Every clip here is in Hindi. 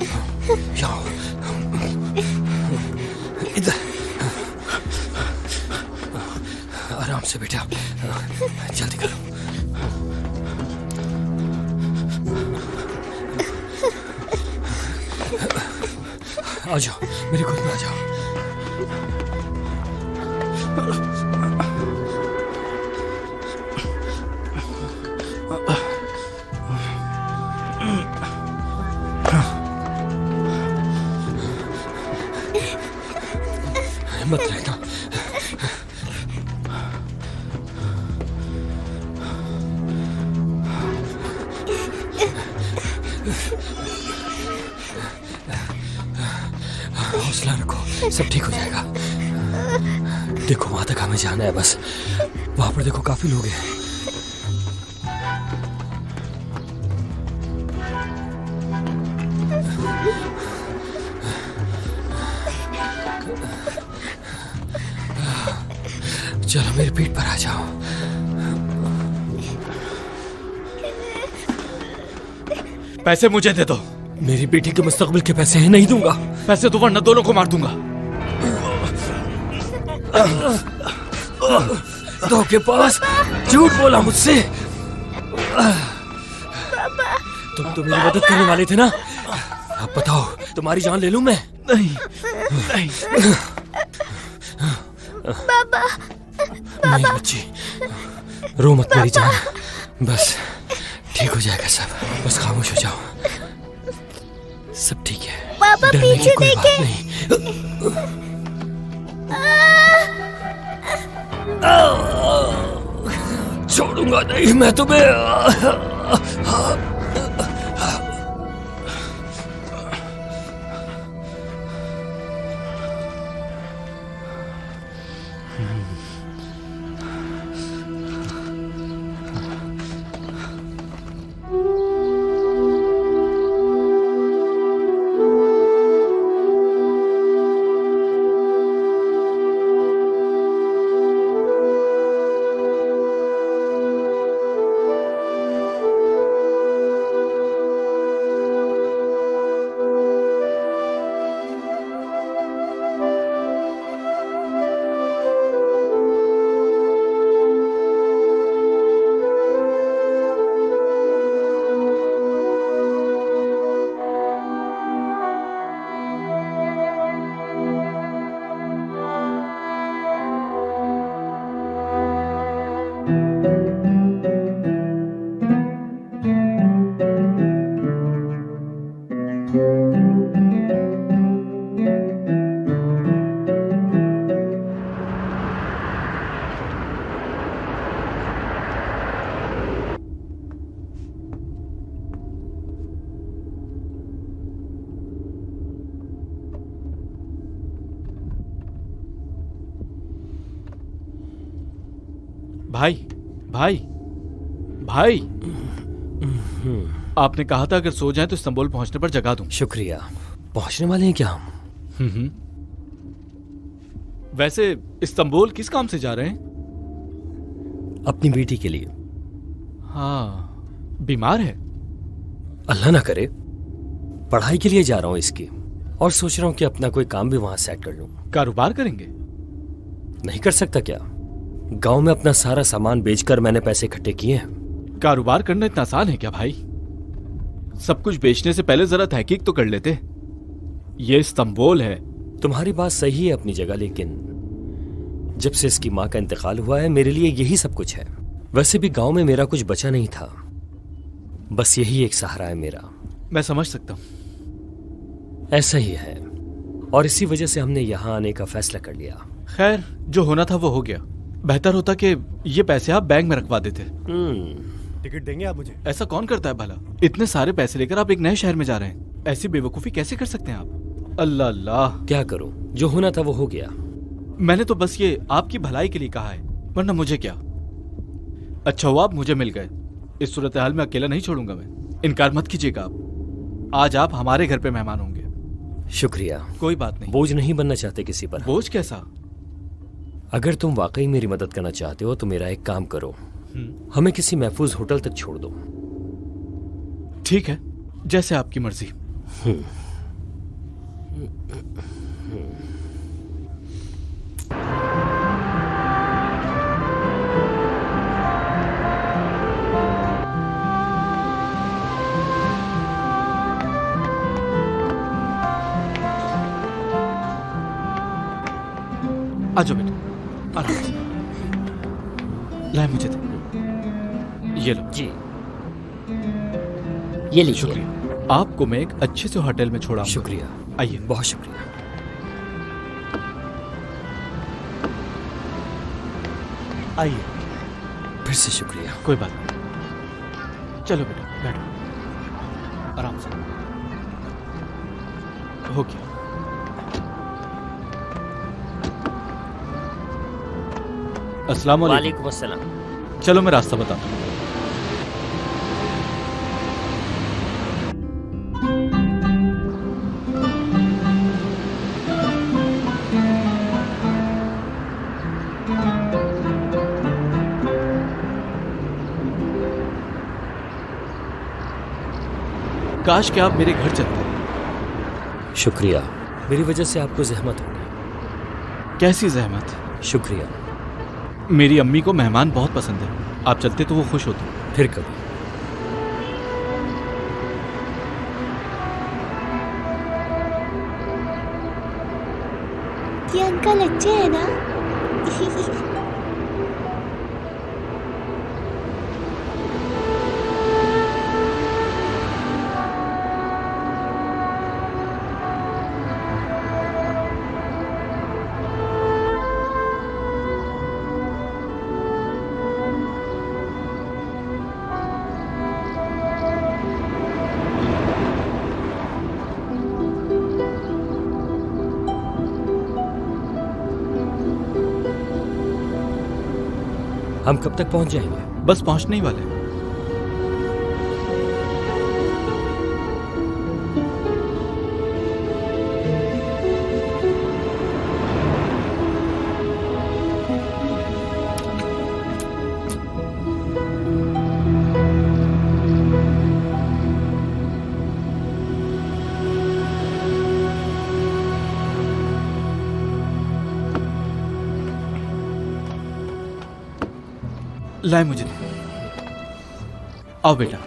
यहाँ इधर आराम से बेटा, जल्दी करो। आ जाओ, मेरी गोद में आ जाओ। मत रहना। हौसला रखो, सब ठीक हो जाएगा। देखो वहां तक हमें जाना है, बस वहां पर देखो काफी लोग हैं। चलो मेरी पीठ पर आ जाओ। पैसे मुझे दे दो। मेरी बेटी के मुस्तकबिल के पैसे हैं, नहीं दूंगा। पैसे तो वरना दोनों को मार दूंगा। धोखेबाज, झूठ बोला मुझसे। तुम तो मेरी मदद करने वाले थे ना। अब बताओ, तुम्हारी जान ले लूं मैं? नहीं, नहीं। बाबा, नहीं बच्ची, रो मत मेरी जान। बस ठीक हो जाएगा सब, बस खामोश हो जाओ। सब ठीक है। पापा पीछे देखें। छोड़ूंगा नहीं मैं तुम्हें। भाई, भाई, भाई, आपने कहा था अगर सो जाएं तो इस्तांबुल पहुंचने पर जगा दूं। शुक्रिया। पहुंचने वाले हैं क्या हम? वैसे इस्तांबुल किस काम से जा रहे हैं? अपनी बेटी के लिए। हाँ, बीमार है? अल्लाह ना करे। पढ़ाई के लिए जा रहा हूं इसकी, और सोच रहा हूं कि अपना कोई काम भी वहां सेट कर लूं। कारोबार करेंगे? नहीं कर सकता क्या? गांव में अपना सारा सामान बेचकर मैंने पैसे इकट्ठे किए हैं। कारोबार करना इतना आसान है क्या भाई? सब कुछ बेचने से पहले जरा तहकीक तो कर लेते। ये इस्तांबुल है। तुम्हारी बात सही है अपनी जगह, लेकिन जब से इसकी माँ का इंतकाल हुआ है मेरे लिए यही सब कुछ है। वैसे भी गांव में मेरा कुछ बचा नहीं था, बस यही एक सहारा है मेरा। मैं समझ सकता हूं। ऐसा ही है, और इसी वजह से हमने यहाँ आने का फैसला कर लिया। खैर, जो होना था वो हो गया। बेहतर होता कि ये पैसे आप बैंक में रखवा देते। टिकट देंगे आप मुझे? ऐसा कौन करता है भला? इतने सारे पैसे लेकर आप एक नए शहर में जा रहे हैं, ऐसी बेवकूफी कैसे कर सकते हैं आप? अल्लाह अल्लाह। क्या करूं, जो होना था वो हो गया। मैंने तो बस ये आपकी भलाई के लिए कहा है, वरना मुझे क्या। अच्छा हुआ आप मुझे मिल गए। इस सूरत हाल में अकेला नहीं छोड़ूंगा मैं। इनकार मत कीजिएगा आप। आज आप हमारे घर पे मेहमान होंगे। शुक्रिया। कोई बात नहीं। बोझ नहीं बनना चाहते किसी पर। बोझ कैसा? अगर तुम वाकई मेरी मदद करना चाहते हो तो मेरा एक काम करो, हमें किसी महफूज होटल तक छोड़ दो। ठीक है, जैसे आपकी मर्जी। आ जाओ बेटा, आराम से। लाए मुझे दे। ये लो। जी, ये लीजिए। शुक्रिया। आपको मैं एक अच्छे से होटल में छोड़ा। शुक्रिया। आइए। बहुत शुक्रिया। आइए। फिर से शुक्रिया। कोई बात नहीं। चलो बेटा, बैठो आराम से। हो गया। अस्सलाम वालेकुम। वालेकुम अस्सलाम। चलो मैं रास्ता बताता हूँ। काश कि आप मेरे घर चलते। शुक्रिया, मेरी वजह से आपको जहमत होगी। कैसी जहमत? शुक्रिया। मेरी अम्मी को मेहमान बहुत पसंद है, आप चलते तो वो खुश होती। फिर कभी। ये अंकल अच्छे हैं ना? हम कब तक पहुंच जाएंगे? बस पहुंचने ही वाले हैं। लाए मुझे दे। आओ बेटा।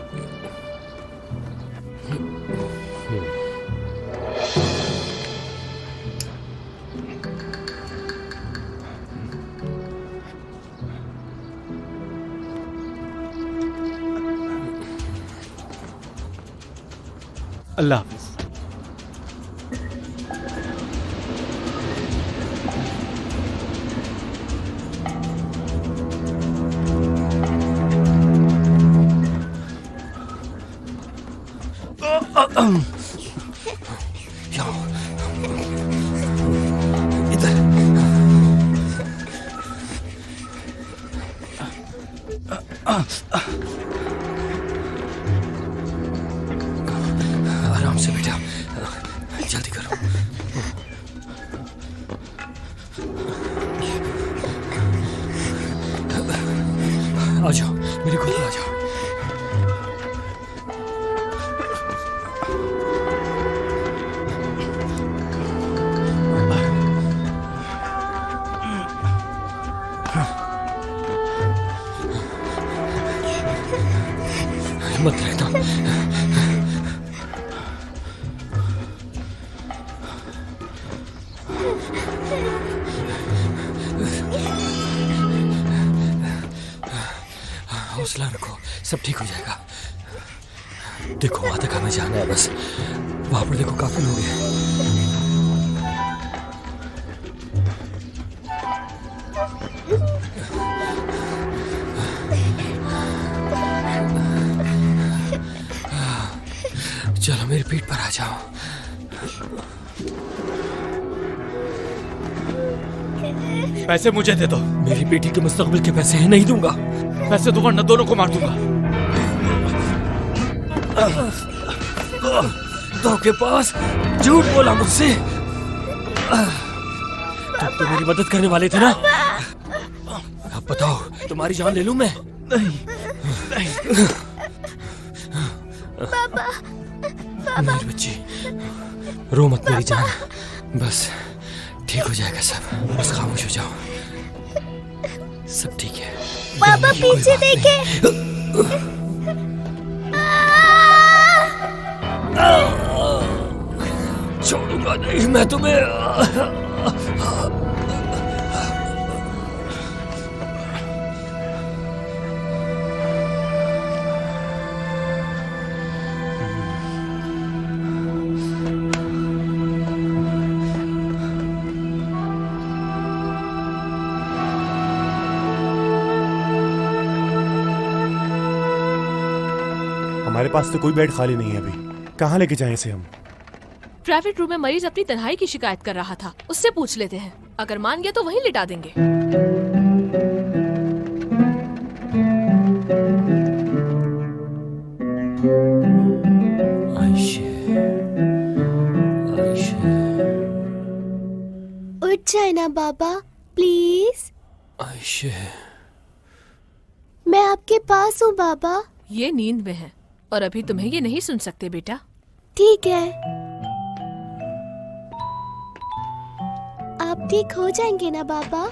अल्लाह हाफिज। आराम से बेटा, जल्दी करो। आ जाओ, मेरे गोद में आ जाओ। मत रहना। हौसला रखो, सब ठीक हो जाएगा। देखो वहां तक हमें जाना है, बस वहां पर देखो काफी लोग हैं। चलो मेरी पीठ पर आ जाओ। पैसे मुझे दे दो। मेरी बेटी के मुस्तकबिल के पैसे हैं, नहीं दूंगा। पैसे दो वरना दोनों को मार दूंगा। धोखेबाज, झूठ बोला मुझसे। तुम तो मेरी मदद करने वाले थे ना? अब बताओ, तुम्हारी जान ले लूं मैं? नहीं, नहीं। पापा, मेरी बच्ची, रो मत मेरी जान, बस ठीक हो जाएगा सब, बस खामोश हो जाओ, सब ठीक है। पापा पीछे देखें। छोड़ूंगा नहीं मैं तुम्हें। हमारे पास तो कोई बेड खाली नहीं है अभी, कहाँ लेके जाएं इसे हम? प्राइवेट रूम में मरीज अपनी तन्हाई की शिकायत कर रहा था, उससे पूछ लेते हैं, अगर मान गया तो वहीं लिटा देंगे। उठ जाए ना बाबा प्लीज। आयशे, मैं आपके पास हूँ बाबा। ये नींद में है और अभी तुम्हें ये नहीं सुन सकते बेटा। ठीक है, आप ठीक हो जाएंगे ना बाबा?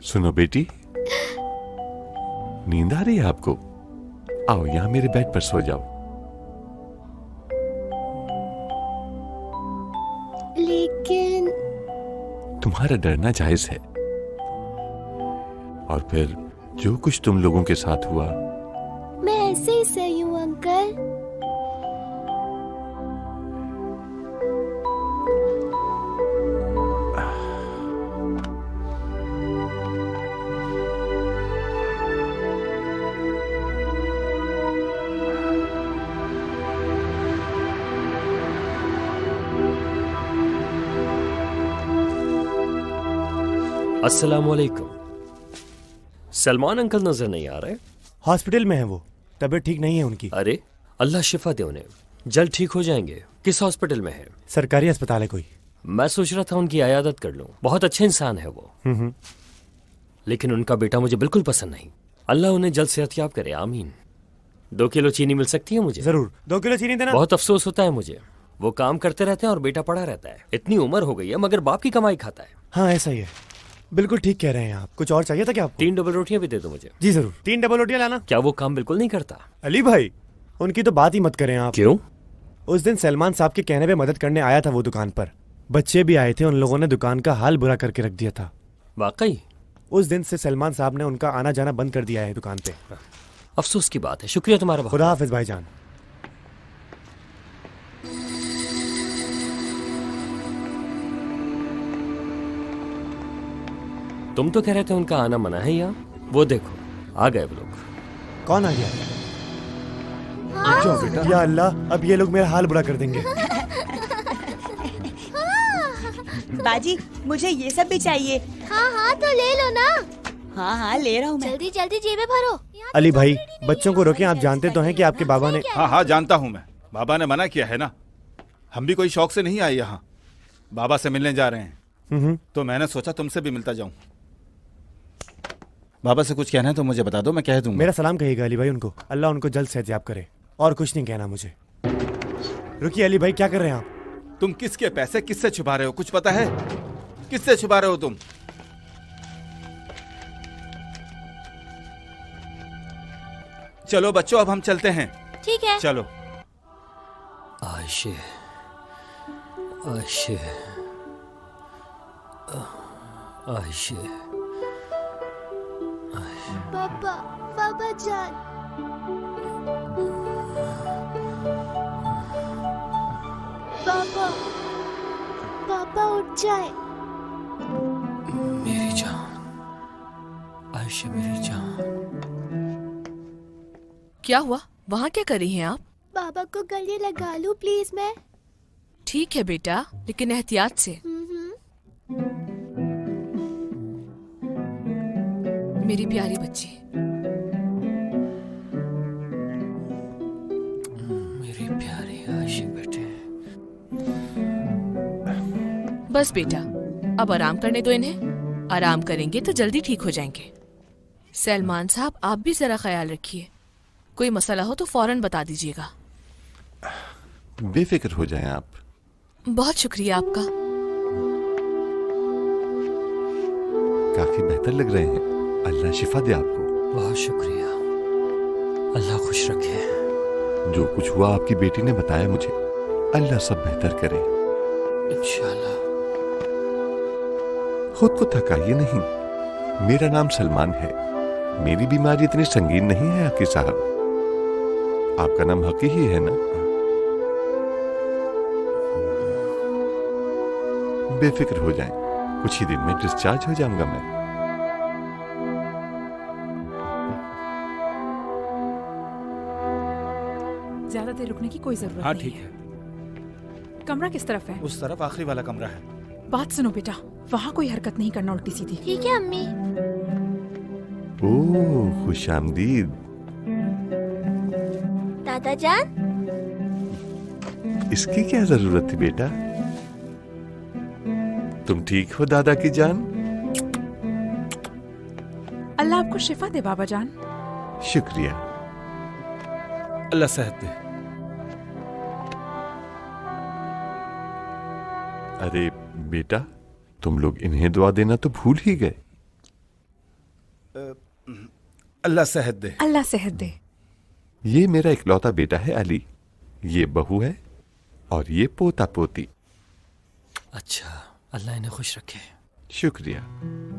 सुनो बेटी, नींद आ रही है आपको? आओ यहाँ मेरे बेड पर सो जाओ। लेकिन तुम्हारा डरना जायज है, और फिर जो कुछ तुम लोगों के साथ हुआ। मैं ऐसे ही सही हूँ अंकल। अस्सलामुअलैकुम। सलमान अंकल नजर नहीं आ रहे? हॉस्पिटल में है वो, तबीयत ठीक नहीं है उनकी। अरे अल्लाह शिफा दे उन्हें, जल्द ठीक हो जाएंगे। किस हॉस्पिटल में है? सरकारी अस्पताल है कोई। मैं सोच रहा था उनकी आयादत कर लूं, बहुत अच्छे इंसान है वो। लेकिन उनका बेटा मुझे बिल्कुल पसंद नहीं। अल्लाह उन्हें जल्द सेहतयाब करे, आमीन। 2 किलो चीनी मिल सकती है मुझे? जरूर, 2 किलो चीनी देना। बहुत अफसोस होता है मुझे, वो काम करते रहते हैं और बेटा पड़ा रहता है। इतनी उम्र हो गई है मगर बाप की कमाई खाता है। हाँ ऐसा ही है, बिल्कुल ठीक कह रहे हैं आप। कुछ और चाहिए था क्या आपको? 3 डबल रोटियां भी दे दो मुझे। जी जरूर, 3 डबल रोटियां लाना। क्या वो काम बिल्कुल नहीं करता? अली भाई, उनकी तो बात ही मत करें आप। क्यों? उस दिन सलमान साहब के कहने पे मदद करने आया था वो दुकान पर। बच्चे भी आए थे, उन लोगों ने दुकान का हाल बुरा करके रख दिया था। वाकई? उस दिन से सलमान साहब ने उनका आना जाना बंद कर दिया है दुकान पे। अफसोस की बात है। शुक्रिया तुम्हारा। खुदा हाफिज भाईजान। तुम तो कह रहे थे उनका आना मना है यहाँ, वो देखो आ गए वो लोग। कौन आ गया? क्यों बेटा? या अल्लाह, अब ये लोग मेरा हाल बुरा कर देंगे। बाजी, मुझे ये सब भी चाहिए। हाँ हाँ तो ले लो ना। हाँ हाँ ले रहा हूँ मैं। जल्दी जल्दी जेबें भरो। अली भाई, बच्चों को रोकें। आप जानते तो हैं कि आपके बाबा ने। हाँ हाँ जानता हूँ मैं, बाबा ने मना किया है ना। हम भी कोई शौक से नहीं आए यहाँ, बाबा से मिलने जा रहे हैं। तो मैंने सोचा तुमसे भी मिलता जाऊँ। बाबा से कुछ कहना है तो मुझे बता दो, मैं कह दूंगा। मेरा सलाम कहिएगा अली भाई उनको। अल्लाह उनको जल्द सेहतयाब करे। और कुछ नहीं कहना मुझे। रुकिए अली भाई, क्या कर रहे हैं आप? तुम किसके पैसे किससे छुपा रहे हो, कुछ पता है? किससे छुपा रहे हो तुम? चलो बच्चों, अब हम चलते हैं। ठीक है। चलो। Ayse, Ayse, Ayse. पापा, पापा जान। पापा, पापा उठ जाए। मेरी जान, आयशे मेरी जान। क्या हुआ? वहाँ क्या कर रही हैं आप? बाबा को गले लगा लूं प्लीज मैं? ठीक है बेटा, लेकिन एहतियात से। मेरी प्यारी बच्ची। मेरी प्यारी आयशे बेटे। बस बेटा, अब आराम करने दो इन्हें। आराम करेंगे तो जल्दी ठीक हो जाएंगे। सलमान साहब, आप भी जरा ख्याल रखिए। कोई मसला हो तो फौरन बता दीजिएगा। बेफिक्र हो जाएं आप। बहुत शुक्रिया आपका। काफी बेहतर लग रहे हैं। अल्लाह शिफा दे आपको। बहुत शुक्रिया, अल्लाह खुश रखे। जो कुछ हुआ आपकी बेटी ने बताया मुझे, अल्लाह सब बेहतर करे इंशाअल्लाह। खुद को थकाइए नहीं। मेरा नाम सलमान है। मेरी बीमारी इतनी संगीन नहीं है हकी साहब। आपका नाम हकी ही है ना? बेफिक्र हो जाएं, कुछ ही दिन में डिस्चार्ज हो जाऊंगा मैं। ज्यादा देर रुकने की कोई जरूरत हाँ नहीं ठीक है। है। कमरा किस तरफ है? उस तरफ आखिरी वाला कमरा है। बात सुनो बेटा, वहाँ कोई हरकत नहीं करना उल्टी सीधी। ठीक है अम्मी। ओह, खुशामदीद। दादा जान, इसकी क्या जरूरत थी बेटा? तुम ठीक हो दादा की जान? अल्लाह आपको शिफा दे बाबा जान। शुक्रिया। अल्लाह सेहत दे। अरे बेटा, तुम लोग इन्हें दुआ देना तो भूल ही गए। अल्लाह सेहत दे। अल्लाह सेहत दे। ये मेरा इकलौता बेटा है अली। ये बहू है और ये पोता पोती। अच्छा, अल्लाह इन्हें खुश रखे। शुक्रिया।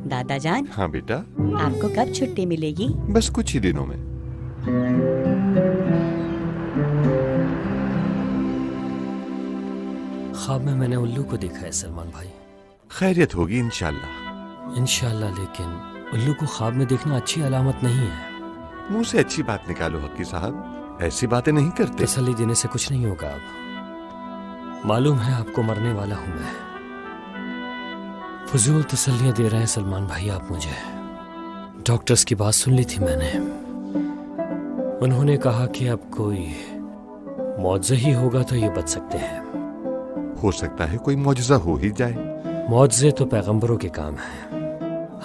दादा जान, हाँ बेटा। आपको कब छुट्टी मिलेगी? बस कुछ ही दिनों में। ख्वाब में मैंने उल्लू को देखा है सलमान भाई। खैरियत होगी इंशाल्लाह। इंशाल्लाह, लेकिन उल्लू को ख्वाब में देखना अच्छी अलामत नहीं है। मुंह से अच्छी बात निकालो हकी साहब, ऐसी बातें नहीं करते। तसल्ली देने से कुछ नहीं होगा। अब मालूम है आपको मरने वाला हूं मैं। फजूल तसल्लियां दे रहे हैं सलमान भाई आप मुझे। डॉक्टर्स की बात सुन ली थी मैंने। उन्होंने कहा कि अब कोई मौजज़ा ही होगा तो ये बच सकते हैं। हो सकता है कोई मौजज़ा हो ही जाए। मौजज़े तो पैगंबरों के काम है।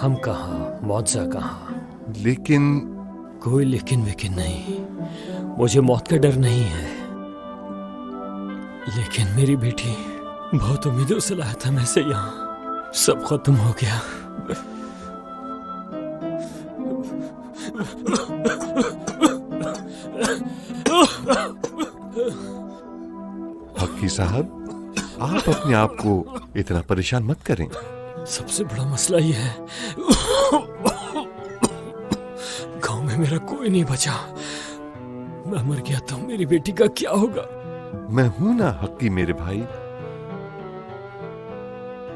हम कहाँ, मौजज़ा कहाँ। लेकिन कोई लेकिन वेकिन नहीं। मुझे मौत का डर नहीं है, लेकिन मेरी बेटी बहुत उम्मीदों से लाया था मैं से यहाँ। सब खत्म हो गया। हकी साहब, आप अपने आप को इतना परेशान मत करें। सबसे बड़ा मसला ये है, गांव में मेरा कोई नहीं बचा। मैं मर गया तो मेरी बेटी का क्या होगा? मैं हूं ना हकी मेरे भाई।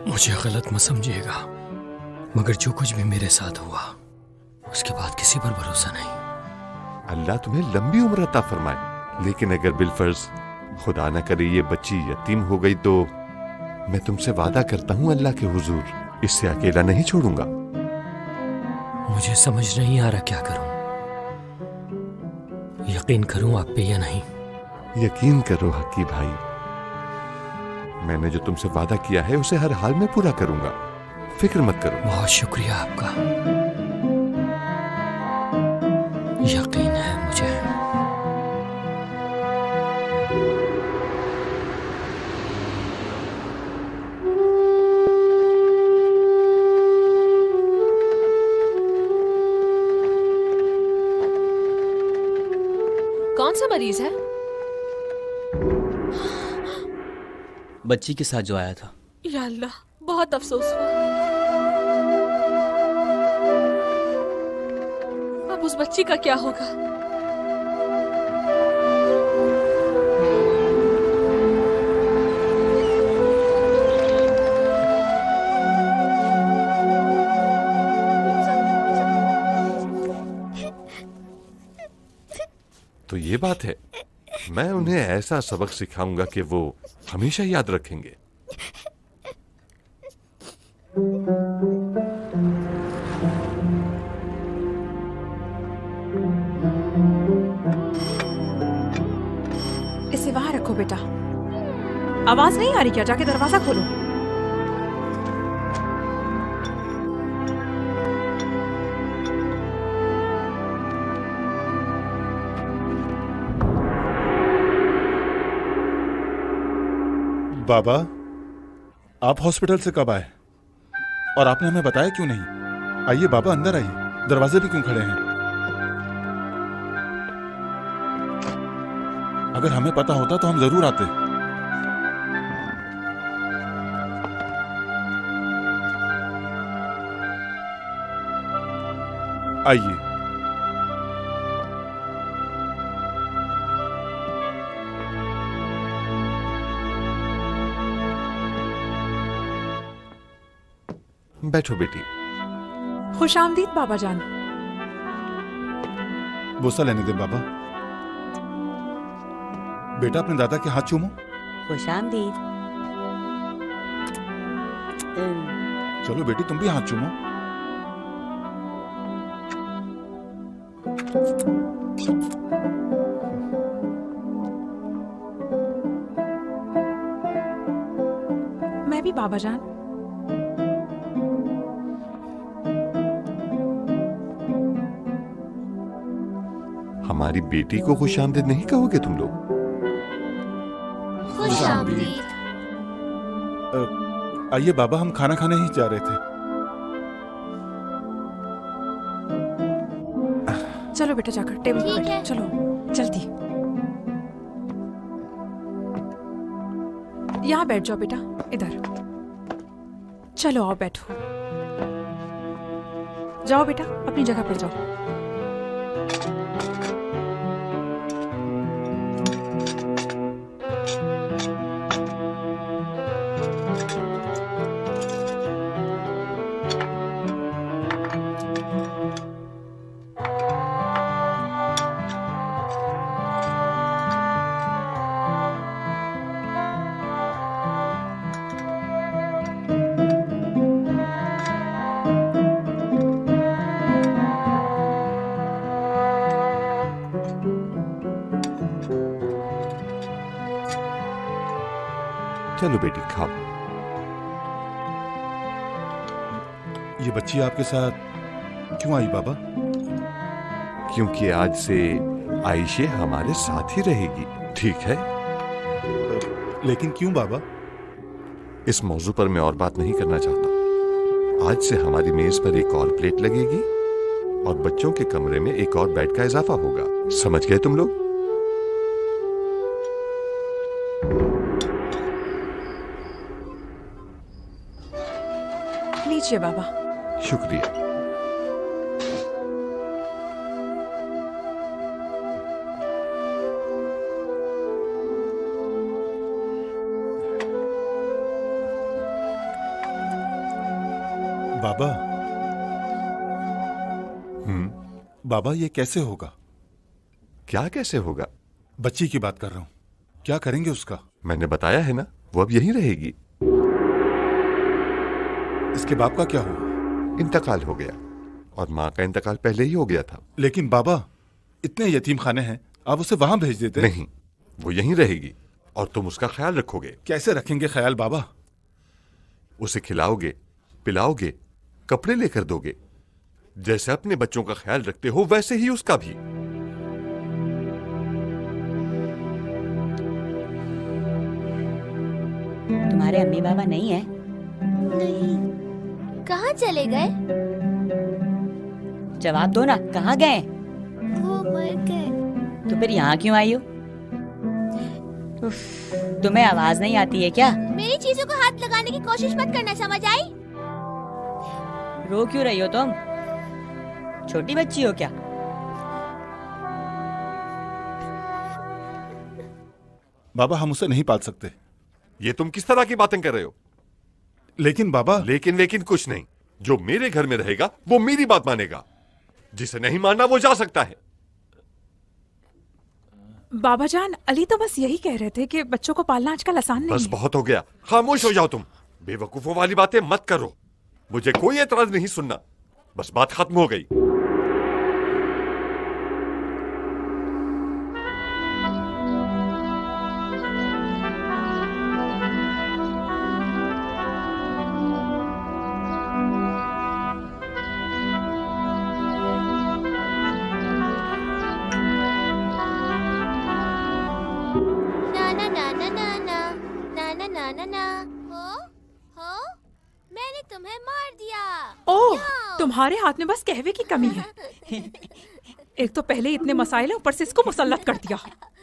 मुझे गलत मत समझिएगा, मगर जो कुछ भी मेरे साथ हुआ उसके बाद किसी पर भरोसा नहीं। अल्लाह तुम्हें लंबी उम्र अता फरमाए। लेकिन अगर बिलफर्ज खुदा न करे ये बच्ची यतीम हो गई तो मैं तुमसे वादा करता हूँ अल्लाह के हुजूर, इससे अकेला नहीं छोड़ूंगा। मुझे समझ नहीं आ रहा क्या करूं। यकीन करूं आप पे या नहीं? यकीन करो हकी भाई, मैंने जो तुमसे वादा किया है उसे हर हाल में पूरा करूंगा। फिक्र मत करो। बहुत शुक्रिया आपका। यकीन है मुझे। कौन सा मरीज है? बच्ची के साथ जो आया था। या अल्लाह, बहुत अफसोस हुआ। अब उस बच्ची का क्या होगा? तो ये बात है, मैं उन्हें ऐसा सबक सिखाऊंगा कि वो हमेशा याद रखेंगे। इसे वहां रखो बेटा। आवाज नहीं आ रही क्या? जाके दरवाजा खोलो। बाबा, आप हॉस्पिटल से कब आए और आपने हमें बताया क्यों नहीं? आइए बाबा, अंदर आइए। दरवाजे पे क्यों खड़े हैं? अगर हमें पता होता तो हम जरूर आते। आइए। बैठो बेटी। खुश आमदीद बाबा जान। बोसा लेने दे बाबा। बेटा, अपने दादा के हाथ चूमो। खुश आमदीद। चलो बेटी, तुम भी हाथ चूमो। मैं भी बाबा जान। हमारी बेटी को खुश आमदीद नहीं कहोगे तुम लोग? खुश आमदीद। आइए बाबा, हम खाना खाने ही जा रहे थे। चलो बेटा, जाकर टेबल पर ठीक है। बैठो। चलो जल्दी। यहाँ बैठ जाओ बेटा, इधर। चलो आओ बैठो। जाओ बेटा, अपनी जगह पर जाओ। चलो बेटी, खाओ। ये बच्ची आपके साथ क्यों आई बाबा? क्योंकि आज से आयशे हमारे साथ ही रहेगी, ठीक है? लेकिन क्यों बाबा? इस मौजू पर मैं और बात नहीं करना चाहता। आज से हमारी मेज पर एक और प्लेट लगेगी और बच्चों के कमरे में एक और बेड का इजाफा होगा। समझ गए तुम लोग? लीजिए बाबा। शुक्रिया। बाबा। बाबा, ये कैसे होगा? क्या कैसे होगा? बच्ची की बात कर रहा हूं। क्या करेंगे उसका? मैंने बताया है ना, वो अब यहीं रहेगी। इसके बाप का क्या हुआ? इंतकाल हो गया और माँ का इंतकाल पहले ही हो गया था। लेकिन बाबा, इतने यतीम खाने हैं, आप उसे वहां भेज देते। नहीं, वो यहीं रहेगी और तुम उसका ख्याल रखोगे। कैसे रखेंगे ख्याल बाबा? उसे खिलाओगे, पिलाओगे, कपड़े लेकर दोगे। जैसे अपने बच्चों का ख्याल रखते हो वैसे ही उसका भी। तुम्हारे अम्मी बाबा नहीं है? नहीं। कहाँ चले गए? जवाब दो ना, कहाँ गए? वो मर गए। तो फिर यहाँ क्यों आई हो? तुम्हें आवाज नहीं आती है क्या? मेरी चीजों को हाथ लगाने की कोशिश मत करना, समझ आई? रो क्यों रही हो तुम? छोटी बच्ची हो क्या? बाबा, हम उसे नहीं पाल सकते। ये तुम किस तरह की बातें कर रहे हो? लेकिन बाबा। लेकिन कुछ नहीं। जो मेरे घर में रहेगा वो मेरी बात मानेगा। जिसे नहीं मानना वो जा सकता है। बाबा जान, अली तो बस यही कह रहे थे कि बच्चों को पालना आजकल आसान नहीं बस है। बहुत हो गया, खामोश हो जाओ तुम। बेवकूफों वाली बातें मत करो। मुझे कोई एतराज नहीं सुनना। बस बात खत्म हो गई। नाना नाना नाना नाना ना ना ना। हो मैंने तुम्हें मार दिया। ओह, तुम्हारे हाथ में बस कहवे की कमी है। एक तो पहले इतने मसाइल है, ऊपर से इसको मुसल्लत कर दिया।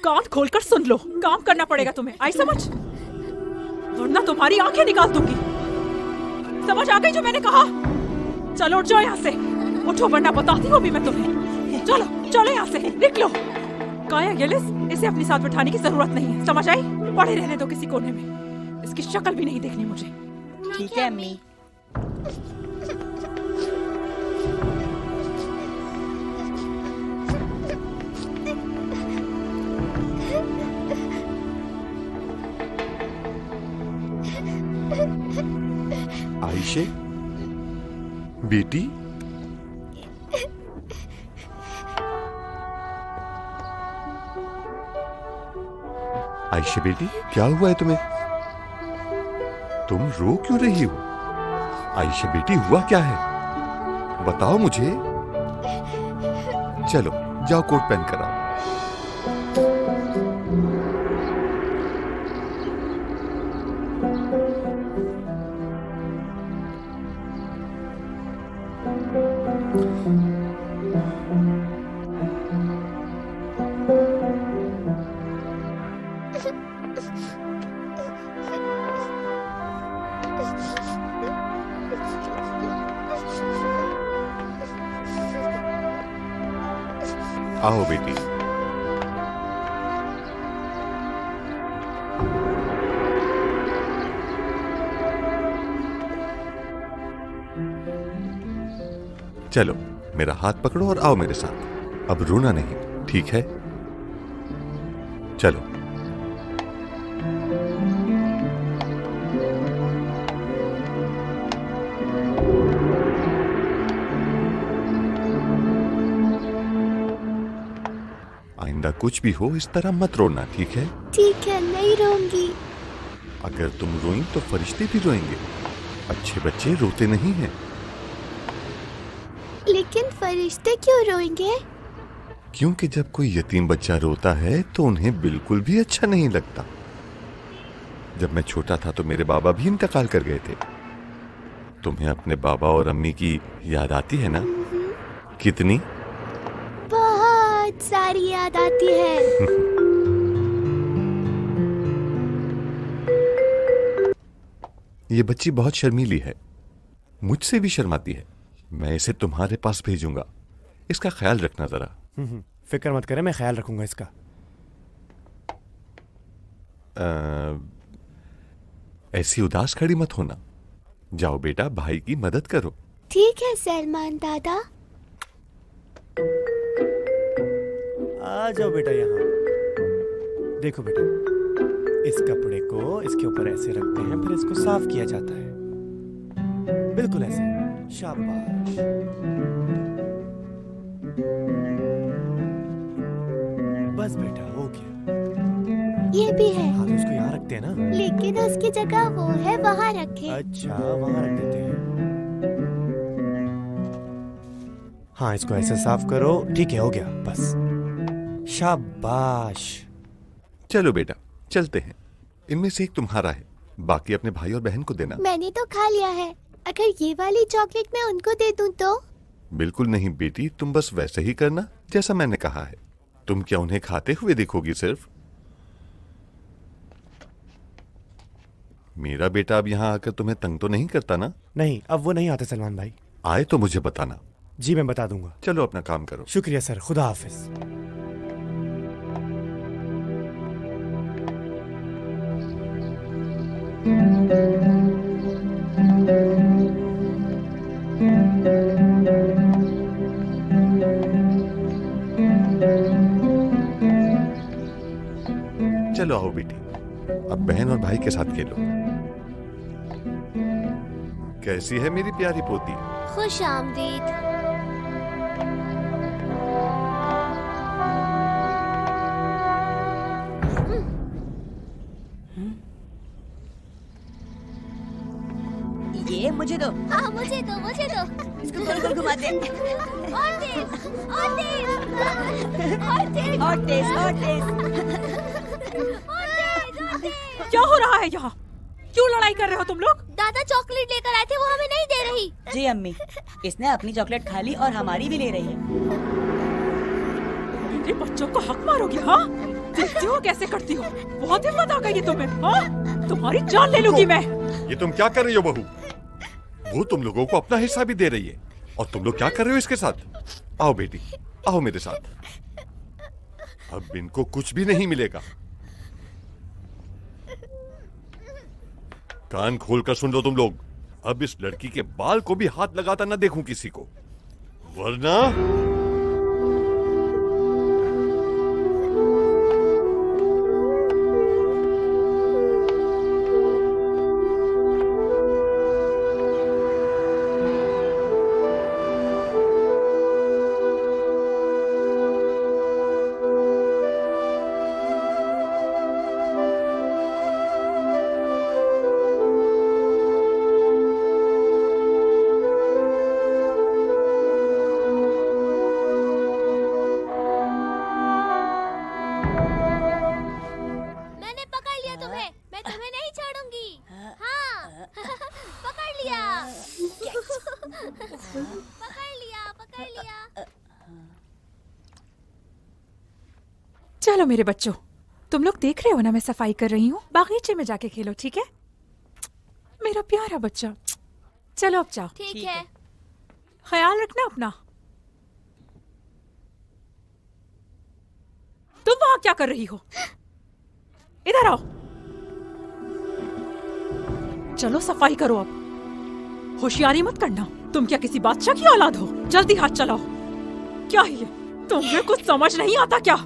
कान खोलकर सुन लो, काम करना पड़ेगा तुम्हें, आई समझ? वरना तुम्हारी आंखें निकाल दूंगी। समझ आ गई जो मैंने कहा? चलो उठ जाओ यहाँ से, उठो वरना बताती हूँ भी मैं तुम्हें। चलो चलो यहाँ से, निकलो। काया गिलिस, इसे अपने साथ बिठाने की जरूरत नहीं है, समझ आई? पड़े रहने दो किसी कोने में, इसकी शक्ल भी नहीं देखनी मुझे। ठीक है अम्मी। आयशे, बेटी, आयशे बेटी, क्या हुआ है तुम्हें? तुम रो क्यों रही हो? आयशे बेटी, हुआ क्या है? बताओ मुझे। चलो जाओ, कोट पहन कर आओ। आओ बेटी। चलो मेरा हाथ पकड़ो और आओ मेरे साथ। अब रोना नहीं, ठीक है? चलो। आइंदा कुछ भी हो इस तरह मत रोना, ठीक है? ठीक है, नहीं रोऊंगी। अगर तुम रोई तो फरिश्ते भी रोएंगे। अच्छे बच्चे रोते नहीं हैं। लेकिन फरिश्ते क्यों रोएंगे? क्योंकि जब कोई यतीम बच्चा रोता है तो उन्हें बिल्कुल भी अच्छा नहीं लगता। जब मैं छोटा था तो मेरे बाबा भी इंतकाल कर गए थे। तुम्हें अपने बाबा और अम्मी की याद आती है ना? कितनी? बहुत सारी याद आती है। ये बच्ची बहुत शर्मीली है, मुझसे भी शर्माती है। मैं इसे तुम्हारे पास भेजूंगा, इसका ख्याल रखना जरा। फिक्र मत करें, मैं ख्याल रखूंगा इसका। ऐसी उदास खड़ी मत होना। जाओ बेटा, भाई की मदद करो। ठीक है सलमान दादा। आ जाओ बेटा यहाँ। देखो बेटा, इस कपड़े को इसके ऊपर ऐसे रखते हैं, फिर इसको साफ किया जाता है, बिल्कुल ऐसे। शाबाश। बस बेटा, हो गया। ये भी है। हाँ, तो उसको यहाँ रखते हैं ना। लेकिन उसकी जगह वो है, वहाँ रखे। अच्छा, वहाँ रख देते हैं। हाँ, इसको ऐसे साफ करो। ठीक है, हो गया, बस। शाबाश। चलो बेटा, चलते हैं। इनमें से एक तुम्हारा है, बाकी अपने भाई और बहन को देना। मैंने तो खा लिया है। अगर ये वाली चॉकलेट मैं उनको दे दूं तो? बिल्कुल नहीं बेटी, तुम बस वैसे ही करना जैसा मैंने कहा है। तुम क्या उन्हें खाते हुए देखोगी सिर्फ? मेरा बेटा अब यहाँ आकर तुम्हें तंग तो नहीं करता ना? नहीं, अब वो नहीं आते सलमान भाई। आए तो मुझे बताना। जी मैं बता दूंगा। चलो अपना काम करो। शुक्रिया सर, खुदा हाफिज। चलो आओ बेटी, अब बहन और भाई के साथ खेलो। कैसी है मेरी प्यारी पोती? खुश आमदीद। ये मुझे दो। हाँ, मुझे दो, मुझे दो। इसको गोल गोल घुमा दे। और तेज, और तेज, और तेज, और तेज, और तेज। क्या हो रहा है यहाँ? क्यों लड़ाई कर रहे हो तुम लोग? दादा चॉकलेट लेकर आए थे, वो हमें नहीं दे रही। जी अम्मी, इसने अपनी चॉकलेट खा ली और हमारी भी ले रही है। मेरे बच्चों को हक मारोगी? हाँ, देखती हो कैसे करती हो? बहुत हिम्मत आ गई है तुम्हें। हाँ, तुम्हारी जान ले लूंगी मैं। ये तुम क्या कर रही हो बहू? वो तुम लोगों को अपना हिस्सा भी दे रही है और तुम लोग क्या कर रहे हो इसके साथ? आओ बेटी, आओ मेरे साथ। अब इनको कुछ भी नहीं मिलेगा। कान खोलकर सुन लो तुम लोग। अब इस लड़की के बाल को भी हाथ लगाता ना देखूं किसी को, वरना चलो मेरे बच्चों, तुम लोग देख रहे हो ना मैं सफाई कर रही हूँ। बागीचे में जाके खेलो, ठीक है? मेरा प्यारा बच्चा। चलो अब जाओ। ठीक है। ख्याल रखना अपना। तुम वहां क्या कर रही हो? इधर आओ। चलो सफाई करो अब। होशियारी मत करना। तुम क्या किसी बादशाह की औलाद हो? जल्दी हाथ चलाओ। क्या है ये? तुम्हें कुछ समझ नहीं आता क्या?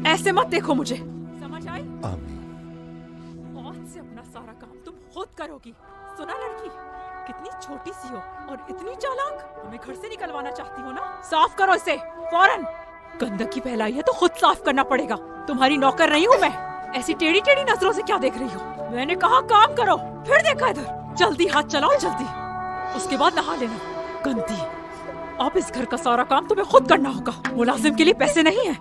ऐसे मत देखो मुझे, समझ आई? आज से अपना सारा काम तुम खुद करोगी। सुना लड़की, कितनी छोटी सी हो और इतनी चालाक। हमें घर से निकलवाना चाहती हो ना? साफ करो इसे फौरन। गंदगी फैलाई है तो खुद साफ करना पड़ेगा। तुम्हारी नौकर नहीं हूँ मैं। ऐसी टेढ़ी टेढ़ी नजरों से क्या देख रही हो? मैंने कहा काम करो, फिर देखा इधर। जल्दी हाथ चलाओ, जल्दी। उसके बाद नहा लेना। गंदी, अब इस घर का सारा काम तुम्हें खुद करना होगा। मुलाजिम के लिए पैसे नहीं है।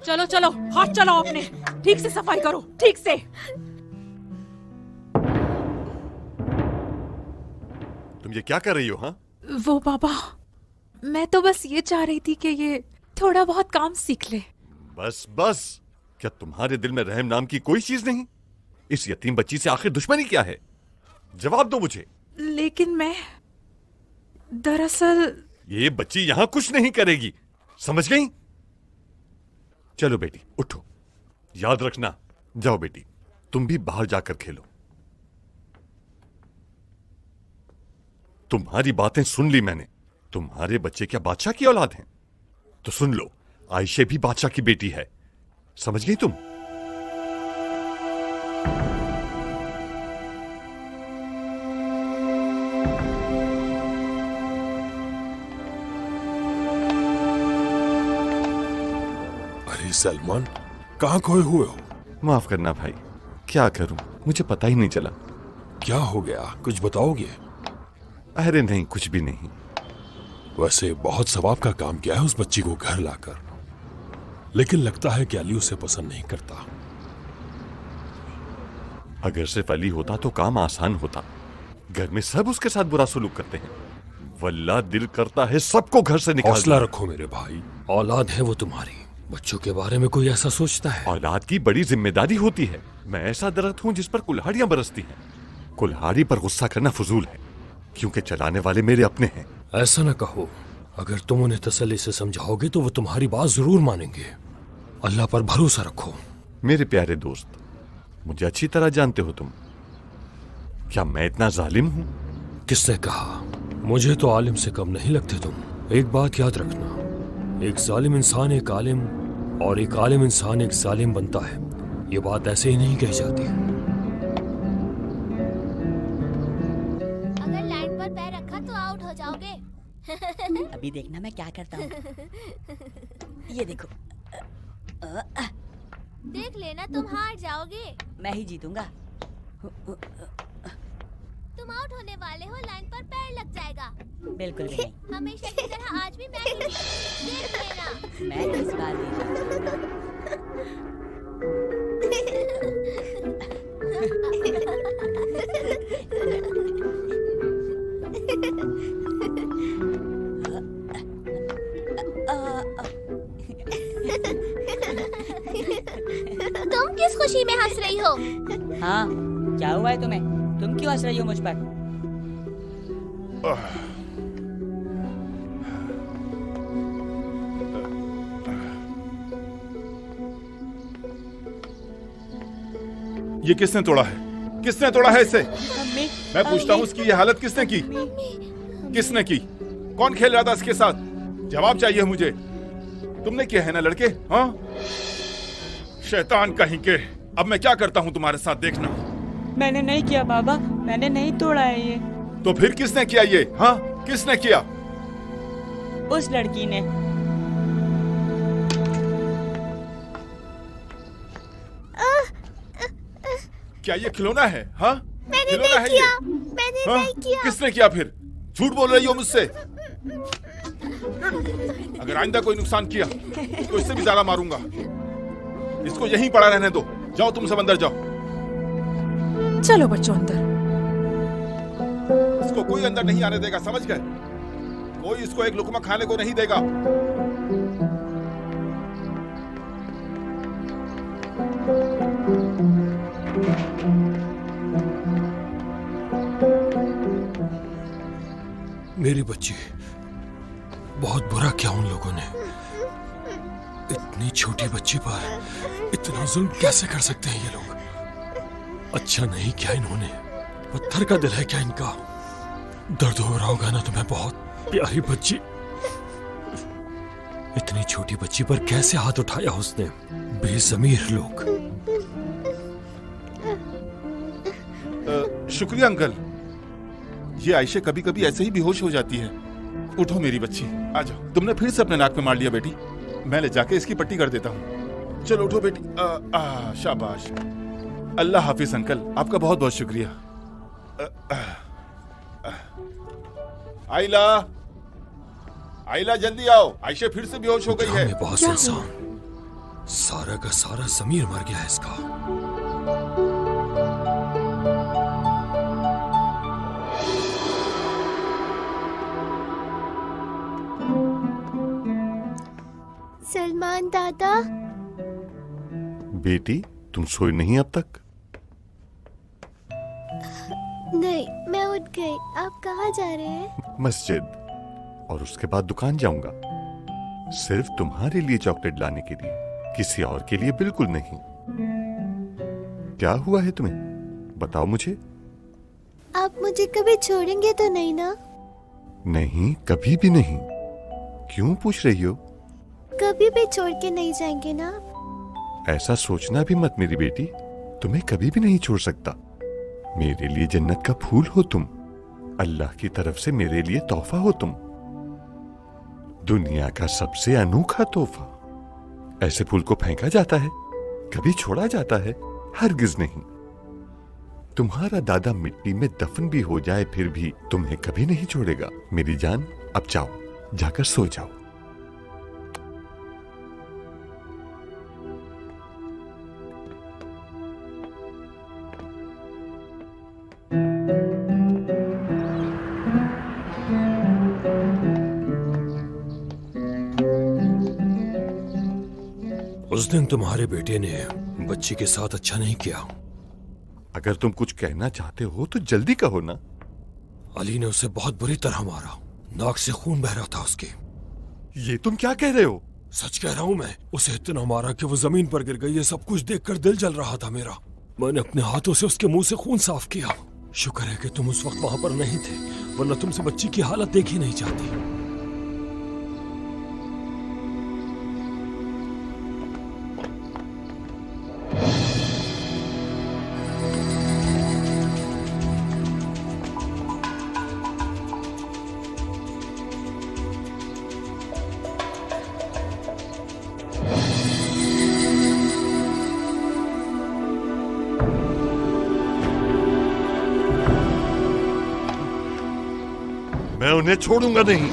चलो चलो हाथ चलाओ अपने। ठीक से सफाई करो, ठीक से। तुम ये क्या कर रही हो? हाँ, वो बाबा, मैं तो बस ये चाह रही थी कि ये थोड़ा बहुत काम सीख ले। बस बस, क्या तुम्हारे दिल में रहम नाम की कोई चीज नहीं? इस यतीम बच्ची से आखिर दुश्मनी क्या है? जवाब दो मुझे। लेकिन मैं दरअसल ये बच्ची यहां कुछ नहीं करेगी, समझ गई? चलो बेटी उठो, याद रखना। जाओ बेटी, तुम भी बाहर जाकर खेलो। तुम्हारी बातें सुन ली मैंने। तुम्हारे बच्चे क्या बादशाह की औलाद हैं? तो सुन लो, आयशे भी बादशाह की बेटी है। समझ गई तुम? सलमान, कहाँ खोए हुए हो? माफ करना भाई, क्या करूं, मुझे पता ही नहीं चला। क्या हो गया, कुछ बताओगे? अरे नहीं, कुछ भी नहीं। वैसे बहुत सवाब का काम किया है उस बच्ची को घर लाकर, लेकिन लगता है कि अली उसे पसंद नहीं करता। अगर सिर्फ अली होता तो काम आसान होता। घर में सब उसके साथ बुरा सलूक करते हैं। वल्लाह दिल करता है सबको घर से निकाल। हौसला रखो मेरे भाई। औलाद है वो तुम्हारी, बच्चों के बारे में कोई ऐसा सोचता है? औलाद की बड़ी जिम्मेदारी होती है। मैं ऐसा दरख्त हूँ जिस पर कुल्हाड़ियां बरसती हैं। कुल्हाड़ी पर गुस्सा करना फजूल है, क्योंकि चलाने वाले मेरे अपने हैं। ऐसा ना कहो। अगर तुम उन्हें तसल्ली से समझाओगे तो वो तुम्हारी बात जरूर मानेंगे। अल्लाह पर भरोसा रखो। मेरे प्यारे दोस्त, मुझे अच्छी तरह जानते हो तुम। क्या मैं इतना जालिम हूँ? किसने कहा? मुझे तो आलिम से कम नहीं लगते तुम। एक बात याद रखना, एक जालिम इंसान एक आलिम और एक आलिम इंसान एक जालिम बनता है। ये बात ऐसे ही नहीं कही जाती। अगर लाइन पर पैर रखा तो आउट हो जाओगे। अभी देखना मैं क्या करता हूँ। ये देखो। देख लेना, तुम हार जाओगे। मैं ही जीतूंगा। तुम आउट होने वाले हो, लाइन पर पैर लग जाएगा। बिल्कुल भी नहीं। हमेशा की तरह आज भी मैं ही देख लेना। मैं इस बार तुम किस खुशी में हंस रही हो? हाँ, क्या हुआ है तुम्हें? तुम क्यों हंस रही हो मुझ पर? ये किसने तोड़ा है? किसने तोड़ा है इसे? मैं पूछता हूँ, इसकी ये हालत किसने की? किसने की? कौन खेल रहा था इसके साथ? जवाब चाहिए मुझे। तुमने किया है ना लड़के? हाँ, शैतान कहीं के। अब मैं क्या करता हूँ तुम्हारे साथ, देखना। मैंने नहीं किया बाबा, मैंने नहीं तोड़ा है ये। तो फिर किसने किया ये? हाँ, किसने किया? उस लड़की ने। क्या ये खिलौना है? हाँ, मैंने खिलौना नहीं है किया, ये? मैंने हाँ? नहीं किया। किसने किया फिर? झूठ बोल रही हो मुझसे। अगर आइंदा कोई नुकसान किया तो इससे भी ज्यादा मारूंगा। इसको यहीं पड़ा रहने दो। जाओ, तुम सब अंदर जाओ। चलो बच्चों अंदर। इसको कोई अंदर नहीं आने देगा, समझ गए? कोई इसको एक लुकमा खाने को नहीं देगा। मेरी बच्ची, बहुत बुरा किया उन लोगों ने। इतनी छोटी बच्ची पर इतना जुल्म कैसे कर सकते हैं ये लोग? अच्छा नहीं किया इन्होंने। पत्थर का दिल है क्या इनका? दर्द हो रहा होगा ना तुम्हें बहुत? प्यारी बच्ची, इतनी छोटी बच्ची पर कैसे हाथ उठाया उसने? बेज़मीर लोग। शुक्रिया अंकल। ये आयशे कभी कभी ऐसे ही बेहोश हो जाती है। उठो मेरी बच्ची, आ जाओ। तुमने फिर से अपने नाक में मार लिया बेटी। मैं ले जाके इसकी पट्टी कर देता हूँ। चलो उठो बेटी। शाबाश। अल्लाह हाफिज अंकल, आपका बहुत बहुत शुक्रिया। आइला, आइला जल्दी आओ, आयशे फिर से बेहोश हो गई है। बहुत इंसान, सारा का सारा ज़मीर मर गया है इसका। सलमान दादा। बेटी, तुम सोई नहीं अब तक? नहीं, मैं उठ गई। आप कहाँ जा रहे हैं? मस्जिद, और उसके बाद दुकान जाऊंगा। सिर्फ तुम्हारे लिए चॉकलेट लाने के लिए, किसी और के लिए बिल्कुल नहीं। क्या हुआ है तुम्हें? बताओ मुझे। आप मुझे कभी छोड़ेंगे तो नहीं ना? नहीं, कभी भी नहीं। क्यों पूछ रही हो? कभी भी छोड़ के नहीं जाएंगे ना? ऐसा सोचना भी मत मेरी बेटी। तुम्हें कभी भी नहीं छोड़ सकता। मेरे लिए जन्नत का फूल हो तुम। अल्लाह की तरफ से मेरे लिए तोहफा हो तुम। दुनिया का सबसे अनोखा तोहफा। ऐसे फूल को फेंका जाता है, कभी छोड़ा जाता है? हरगिज नहीं। तुम्हारा दादा मिट्टी में दफन भी हो जाए फिर भी तुम्हें कभी नहीं छोड़ेगा। मेरी जान, अब जाओ, जाकर सो जाओ। उस दिन तुम्हारे बेटे ने बच्ची के साथ अच्छा नहीं किया। अगर तुम कुछ कहना चाहते हो तो जल्दी कहो ना। अली ने उसे बहुत बुरी तरह मारा। नाक से खून बह रहा था उसके। ये तुम क्या कह रहे हो? सच कह रहा हूँ मैं। उसे इतना मारा कि वो जमीन पर गिर गई। ये सब कुछ देखकर दिल जल रहा था मेरा। मैंने अपने हाथों से उसके मुंह से खून साफ किया। शुक्र है कि तुम उस वक्त वहां पर नहीं थे, वरना तुमसे बच्ची की हालत देखी नहीं जाती। मैं उन्हें छोड़ूंगा नहीं।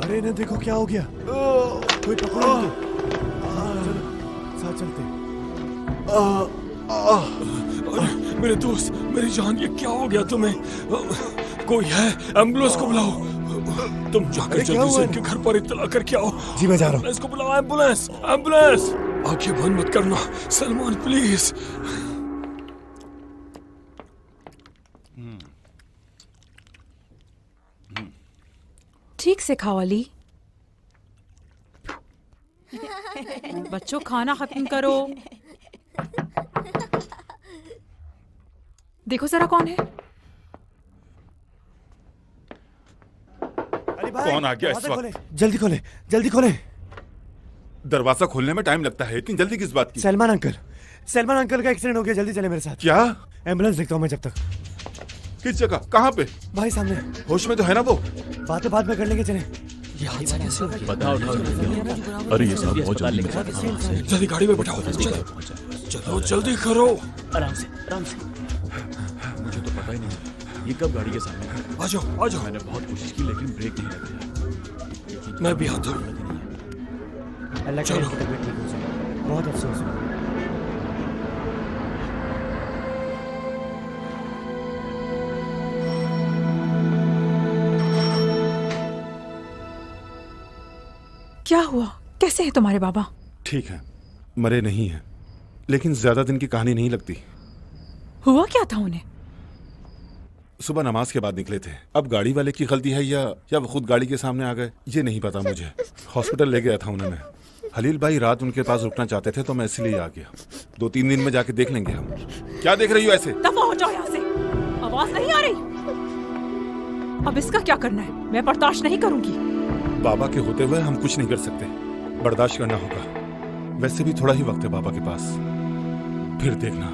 अरे ना देखो क्या हो गया, कोई पकड़ो इनको। साथ चलते। मेरे दोस्त, मेरी जान, ये क्या हो गया तुम्हें? कोई है? एम्बुलेंस को बुलाओ। तुम जाकर जल्दी से इनके घर पर इत्तला करके आओ। जी मैं जा रहा हूँ। एम्बुलेंस को बुलाओ, एम्बुलेंस, एम्बुलेंस। आंखें बंद मत करना सलमान, प्लीज। ठीक से खाओ अली। बच्चों खाना खत्म करो। देखो जरा कौन है। कौन आ गया इस वक्त? जल्दी खोले, जल्दी खोले। दरवाजा खोलने में टाइम लगता है, इतनी जल्दी किस बात की? सलमान अंकल, सलमान अंकल का एक्सीडेंट हो गया, जल्दी चले मेरे साथ। क्या? एम्बुलेंस देखता हूँ मैं जब तक। किस जगह, कहाँ पे? भाई सामने। होश में तो है ना वो? बातें बाद में कर लेंगे, चले। ये हादसा कैसे हो गया? बताओ। अरे ये सब बहुत जल्दी जल्दी गाड़ी में बैठाओ। चलो जल्दी करो। आराम से, आराम से। मुझे तो पता ही नहीं ये कब गाड़ी के सामने है। आ जाओ, आ जाओ। मैंने बहुत कोशिश की लेकिन ब्रेक नहीं लगा। मैं भी आता हूँ। अल्लाह का तबीयत ठीक हो जाए। बहुत अफसोस हुआ। क्या हुआ? कैसे है तुम्हारे बाबा? ठीक है, मरे नहीं हैं, लेकिन ज्यादा दिन की कहानी नहीं लगती। हुआ क्या था उन्हें? सुबह नमाज के बाद निकले थे। अब गाड़ी वाले की गलती है या वो खुद गाड़ी के सामने आ गए, ये नहीं पता मुझे। हॉस्पिटल ले गया था उन्हें मैं। हलील भाई रात उनके पास रुकना चाहते थे तो मैं इसलिए आ गया। 2-3 दिन में जाके देख लेंगे हम। क्या देख रही हो ऐसे? दफा हो जाओ यहाँ से, आवाज नहीं आ रही। अब इसका क्या करना है? मैं बर्दाश्त नहीं करूंगी। बाबा के होते हुए हम कुछ नहीं कर सकते, बर्दाश्त करना होगा। वैसे भी थोड़ा ही वक्त है बाबा के पास, फिर देखना।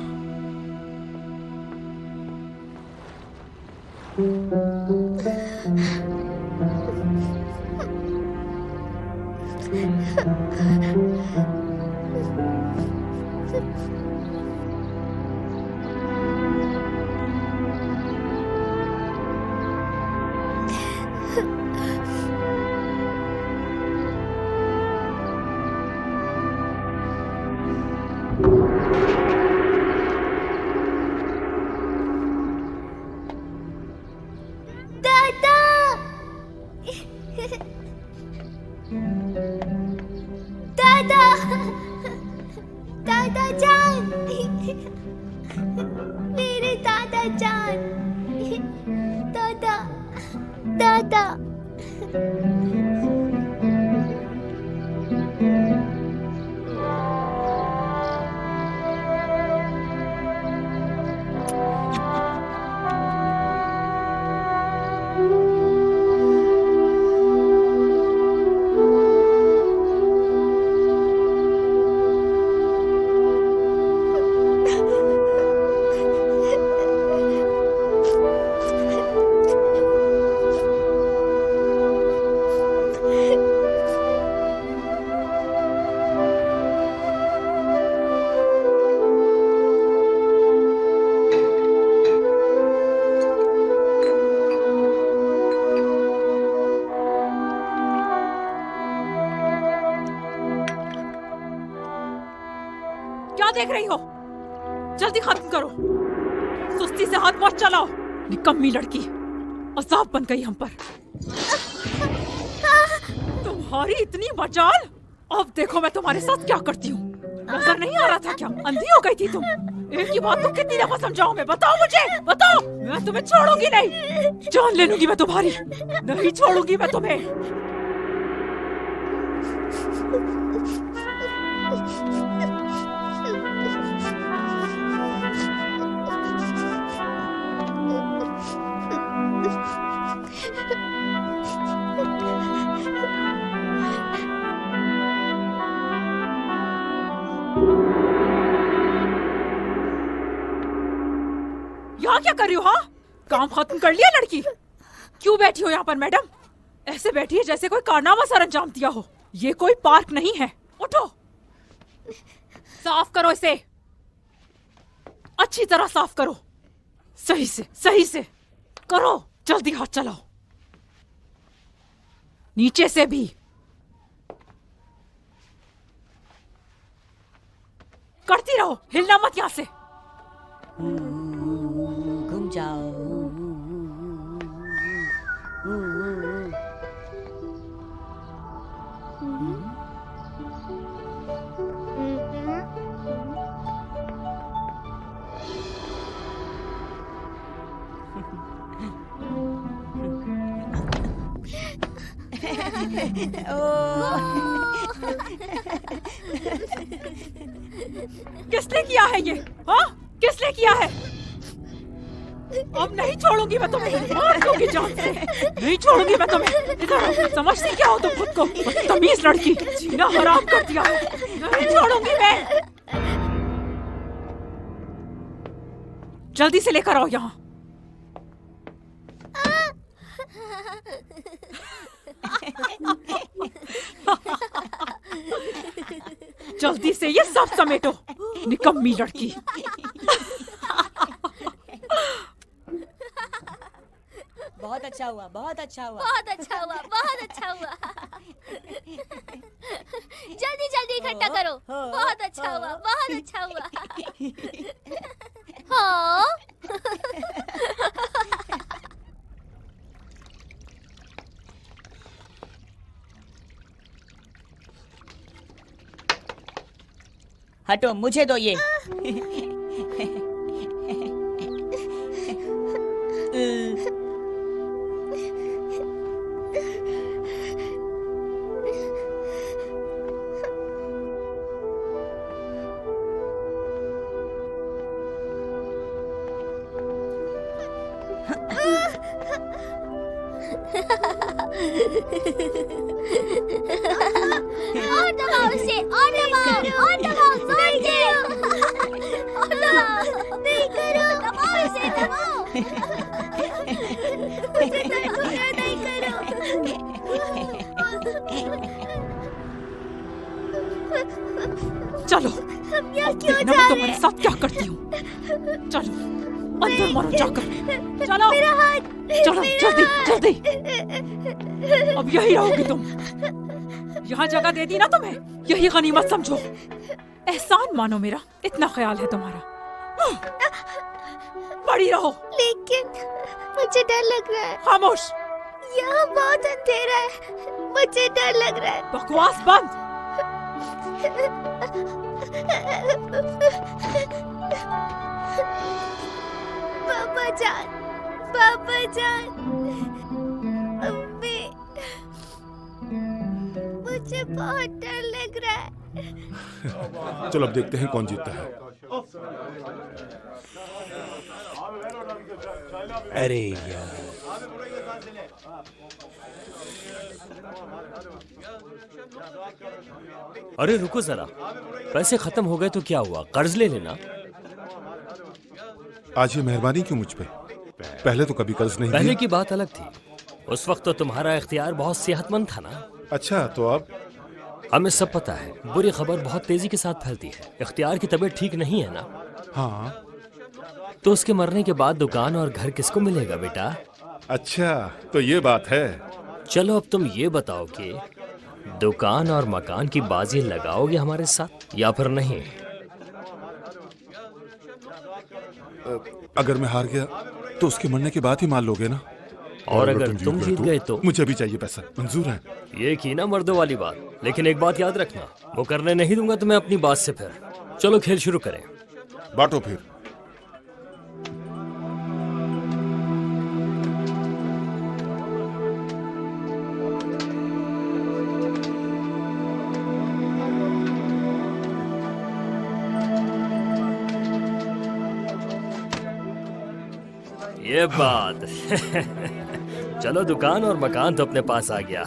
दादा जान, मेरे दादा जान, दादा, दादा। देख रही हो? जल्दी खत्म करो। सुस्ती से हाथ मत चलाओ। निकम्मी लड़की, अजाब बन गई हम पर। तुम्हारी इतनी मजाल। अब देखो मैं तुम्हारे साथ क्या करती हूँ। नजर नहीं आ रहा था क्या? अंधी हो गई थी तुम? एक ही बात को कितनी दफा समझाऊं मैं? बताओ मुझे, बताओ। मैं तुम्हें छोड़ूंगी नहीं। जान ले लूंगी मैं तुम्हारी, नहीं छोड़ूंगी मैं तुम्हें। यहाँ क्या कर रही हो? हाँ, काम खत्म कर लिया लड़की? क्यों बैठी हो यहाँ पर मैडम? ऐसे बैठी है जैसे कोई कारनामा सर अंजाम दिया हो। ये कोई पार्क नहीं है। उठो, साफ करो इसे, अच्छी तरह साफ करो। सही से करो, जल्दी हाथ चलाओ। नीचे से भी। करती रहो, हिलना मत यहाँ से। घूम जाओ। किसने किया है ये? हाँ, किसने किया है? अब नहीं छोड़ूंगी मैं तुम्हें, मार दूंगी जान से। नहीं छोड़ूंगी मैं तुम्हें। इधर समझती क्या हो तुम खुद को? बदतमीज लड़की, जीना हराम कर दिया। नहीं छोड़ूंगी मैं। जल्दी से लेकर आओ यहाँ। जल्दी से ये सब समेटो, निकम्मी लड़की। बहुत अच्छा हुआ, बहुत अच्छा हुआ, बहुत अच्छा हुआ, बहुत अच्छा हुआ। जल्दी जल्दी इकट्ठा करो। बहुत अच्छा हुआ, बहुत अच्छा हुआ। हाँ। हटो, मुझे दो ये। और दबाओ उसे, और दबाओ, और दबाओ, जोर से। और दबाओ, नहीं करो, दबाओ उसे, दबाओ। मुझे दर्द हो रहा है, नहीं करो। चलो, हम यहाँ क्यों देखना जा मैं रहे तुम्हारे हैं? साथ क्या करती हूँ। चलो, अंदर मारो जाकर। चलो, मेरा हाथ, चलो, जल्दी, जल्दी। अब यही रहोगी तुम। यहाँ जगह दे दी ना तुम्हें, यही गनीमत समझो। एहसान मानो मेरा, इतना ख्याल है तुम्हारा। पड़ी रहो। लेकिन मुझे डर लग रहा है। खामोश। यहाँ बहुत अंधेरा है, मुझे डर लग रहा है। बकवास बंद। पापा जान, पापा जान, अम्मी, मुझे बहुत डर लग रहा है। चलो अब देखते हैं कौन जीतता है। अरे यार, अरे रुको जरा, पैसे खत्म हो गए तो क्या हुआ, कर्ज ले लेना। आज ये मेहरबानी क्यों मुझ पे? पहले तो कभी कर्ज नहीं पहले दिया। की बात अलग थी, उस वक्त तो तुम्हारा इख्तियार बहुत सेहतमंद था ना। अच्छा, तो अब हमें सब पता है, बुरी खबर बहुत तेजी के साथ फैलती है। इख्तियार की तबीयत ठीक नहीं है ना। हाँ, तो उसके मरने के बाद दुकान और घर किसको मिलेगा बेटा? अच्छा तो ये बात है। चलो अब तुम ये बताओ कि दुकान और मकान की बाजी लगाओगे हमारे साथ या फिर नहीं? अगर मैं हार गया तो उसके मरने के बाद ही मान लोगे ना? और अगर तुम जीत गए तो? मुझे भी चाहिए पैसा, मंजूर है। ये की ना मर्दों वाली बात, लेकिन एक बात याद रखना, वो करने नहीं दूंगा तुम्हें अपनी बात से। फिर चलो खेल शुरू करें। बांटो फिर। ये बात चलो, दुकान और मकान तो अपने पास आ गया।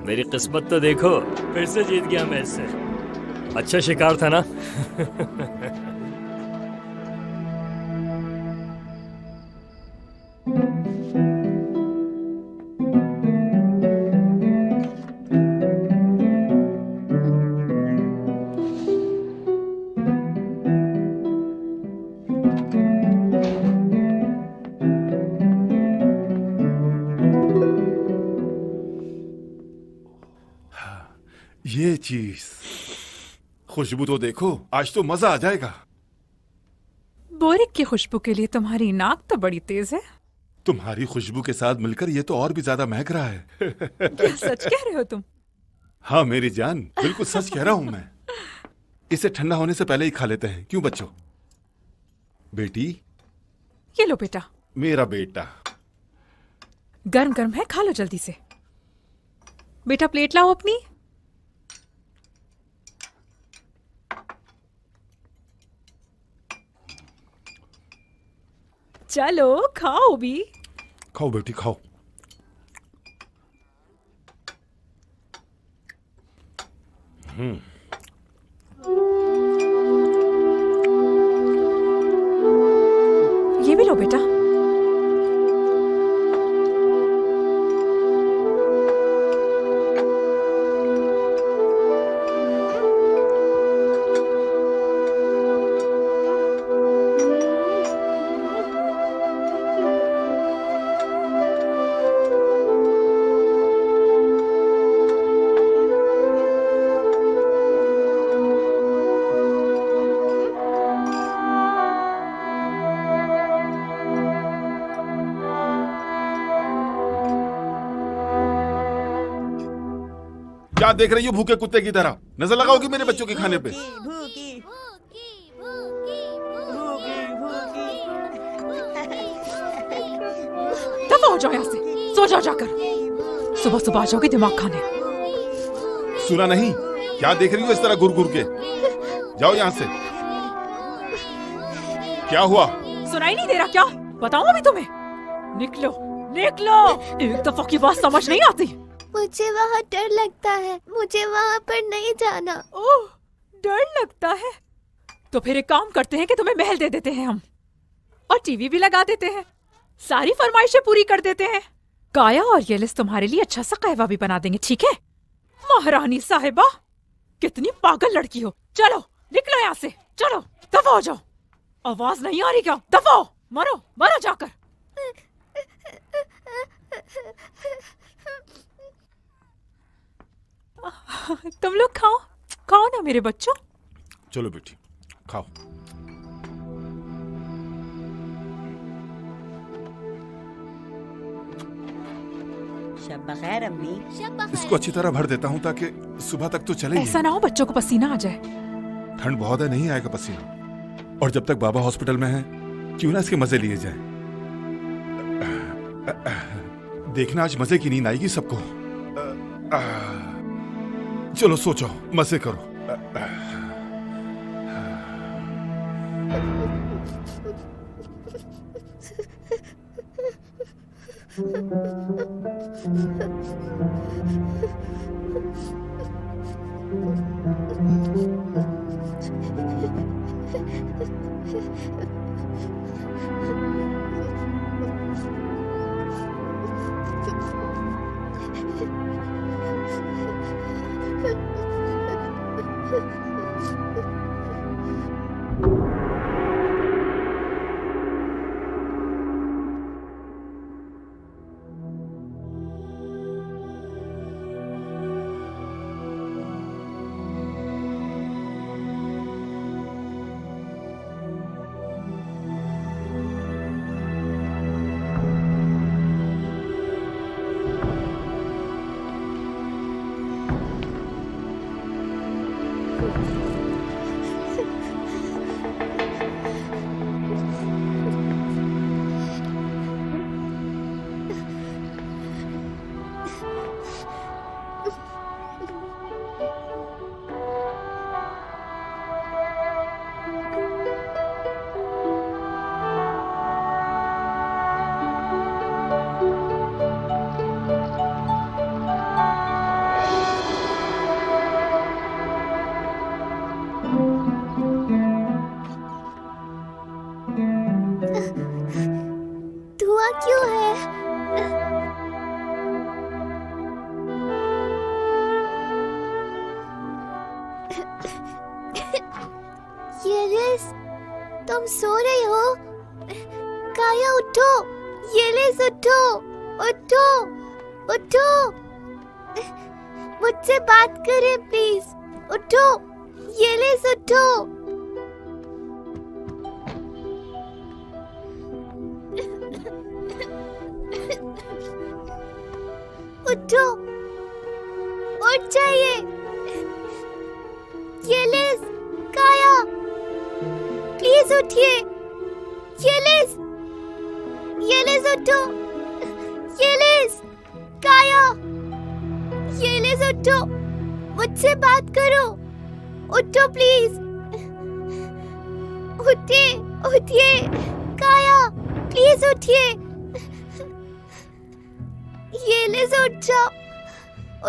मेरी किस्मत तो देखो, फिर से जीत गया मैं इससे। अच्छा शिकार था ना? चीज। खुशबू तो देखो, आज तो मजा आ जाएगा। बोरिक की खुशबू के लिए तुम्हारी नाक तो बड़ी तेज है। तुम्हारी खुशबू के साथ मिलकर ये तो और भी ज्यादा महक रहा है। क्या सच कह रहे हो तुम? हाँ मेरी जान, बिल्कुल सच कह रहा हूं मैं। इसे ठंडा होने से पहले ही खा लेते हैं, क्यों बच्चों? बेटी, ये लो बेटा। मेरा बेटा। गर्म गर्म है, खा लो जल्दी से। बेटा प्लेट लाओ अपनी। चलो खाओ भी। खाओ बेटी खाओ। ये भी लो बेटा। क्या देख रही हो भूखे कुत्ते की तरह? नजर लगाओगी मेरे बच्चों के खाने पे? तब हो जाओ यहाँ से, सो जाओ जाकर। सुबह सुबह आ जाओगे दिमाग खाने। सुना नहीं? क्या देख रही हो इस तरह घुर घुर के? जाओ यहाँ से। क्या हुआ? सुनाई नहीं दे रहा क्या? बताऊं अभी तुम्हें? निकलो निकलो। एक दफा की बात समझ नहीं आती। मुझे वहाँ डर लगता है, मुझे वहाँ पर नहीं जाना। ओह, डर लगता है? तो फिर एक काम करते हैं कि तुम्हें महल दे देते हैं हम, और टीवी भी लगा देते हैं, सारी फरमाइशें पूरी कर देते हैं। काया और येलिस तुम्हारे लिए अच्छा सा कहवा भी बना देंगे, ठीक है? महारानी साहिबा, कितनी पागल लड़की हो। चलो निकलो यहाँ से, चलो दफा हो जाओ। आवाज नहीं आ रही क्या? दफा हो, मरो मरो जाकर। तुम लोग खाओ खाओ ना मेरे बच्चों। चलो बेटी खाओ। शब बखैर अम्मी। इसको अच्छी तरह भर देता हूँ ताकि सुबह तक तो चले। ऐसा ना हो बच्चों को पसीना आ जाए। ठंड बहुत है, नहीं आएगा पसीना। और जब तक बाबा हॉस्पिटल में है, क्यों ना इसके मजे लिए जाए। देखना आज मजे की नींद आएगी सबको। चलो सो जाओ, मजे करो। क्यों है? येलिस, तुम सो रही हो? काया उठो, येलिस उठो, उठो, उठो। मुझसे बात करें प्लीज। उठो, येलिस उठो। उठो, उठ जाइए। येलिस, काया, प्लीज उठिए। येलिस, येलिस उठो। येलिस, काया, येलिस उठो, मुझसे बात करो। उठो प्लीज, उठिए, उठिए। काया, प्लीज उठिए। येलिस उठ जाओ,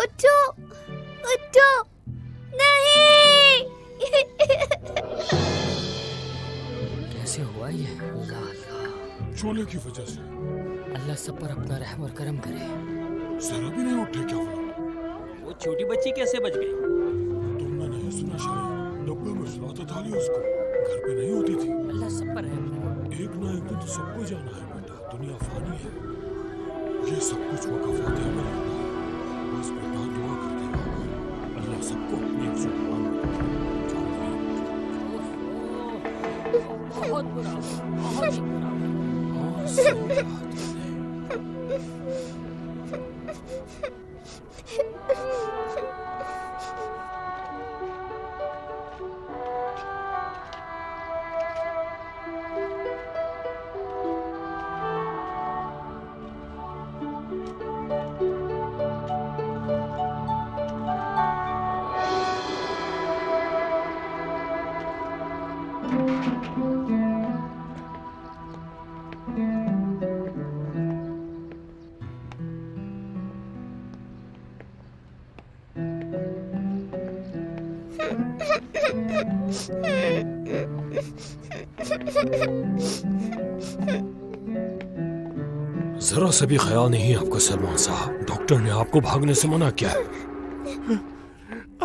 उठो, उठो। नहीं। कैसे हुआ ये? अल्लाह अल्लाह। शोले की वजह से। अल्लाह सब पर अपना रहम और करम करे। जरा भी नहीं उठे क्या हुआ? वो छोटी बच्ची कैसे बच गई? तुमने नहीं सुना शायद? डब्बे में सुलाता था उसको, घर पे नहीं होती थी। अल्लाह सब पर रहम करे। एक ना एक दिन तो सबको जाना है बेटा, दुनिया फानी है। ये सब कुछ वक़फ़ात है मेरे अल्लाह। बस बेटा दुआ करते रहो, अल्लाह सबको अपनी जुबान में रखे। बहुत बुरा, बहुत बुरा। हाँ, सही बात है। जरा सा भी ख्याल नहीं आपका सलमान साहब। डॉक्टर ने आपको भागने से मना किया है।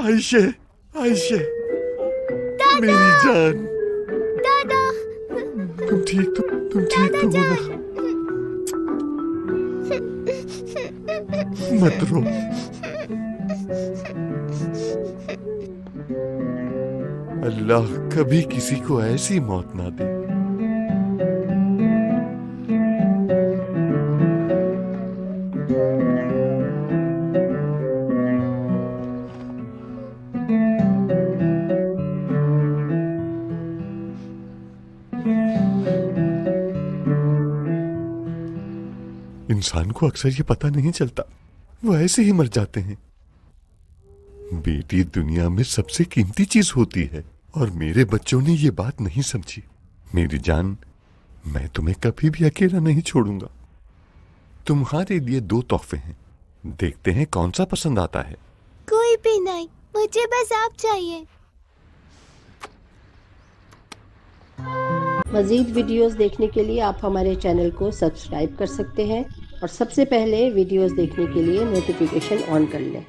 आयशे, आयशे, मेरी जान। दादा, तुम ठीक तो हो ना? मत रो। अल्लाह कभी किसी को ऐसी मौत ना दे। इंसान को अक्सर ये पता नहीं चलता, वो ऐसे ही मर जाते हैं। बेटी दुनिया में सबसे कीमती चीज होती है और मेरे बच्चों ने ये बात नहीं समझी। मेरी जान, मैं तुम्हें कभी भी अकेला नहीं छोड़ूंगा। तुम्हारे लिए 2 तोहफे हैं, देखते हैं कौन सा पसंद आता है। कोई भी नहीं, मुझे बस आप चाहिए। मज़ीद वीडियोस देखने के लिए आप हमारे चैनल को सब्सक्राइब कर सकते हैं और सबसे पहले वीडियोस देखने के लिए नोटिफिकेशन ऑन कर लें।